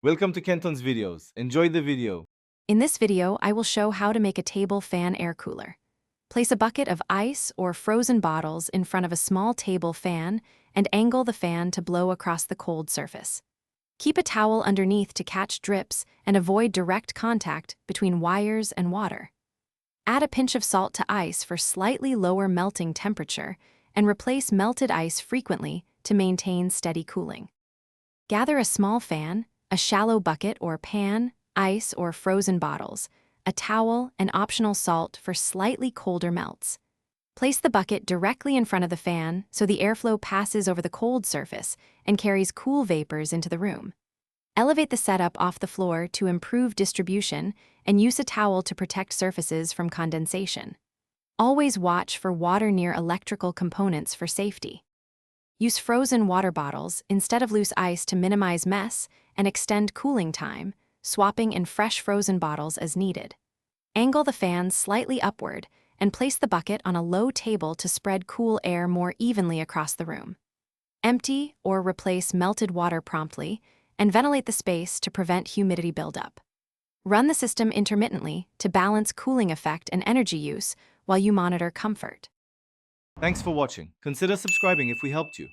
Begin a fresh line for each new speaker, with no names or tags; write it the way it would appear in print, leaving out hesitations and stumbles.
Welcome to Kenton's videos. Enjoy the video.
In this video, I will show how to make a table fan air cooler. Place a bucket of ice or frozen bottles in front of a small table fan and angle the fan to blow across the cold surface. Keep a towel underneath to catch drips and avoid direct contact between wires and water. Add a pinch of salt to ice for slightly lower melting temperature and replace melted ice frequently to maintain steady cooling. Gather a small fan, a shallow bucket or pan, ice or frozen bottles, a towel, and optional salt for slightly colder melts. Place the bucket directly in front of the fan so the airflow passes over the cold surface and carries cool vapors into the room. Elevate the setup off the floor to improve distribution and use a towel to protect surfaces from condensation. Always watch for water near electrical components for safety. Use frozen water bottles instead of loose ice to minimize mess and extend cooling time, swapping in fresh frozen bottles as needed. Angle the fan slightly upward and place the bucket on a low table to spread cool air more evenly across the room. Empty or replace melted water promptly and ventilate the space to prevent humidity buildup. Run the system intermittently to balance cooling effect and energy use while you monitor comfort.
Thanks for watching. Consider subscribing if we helped you.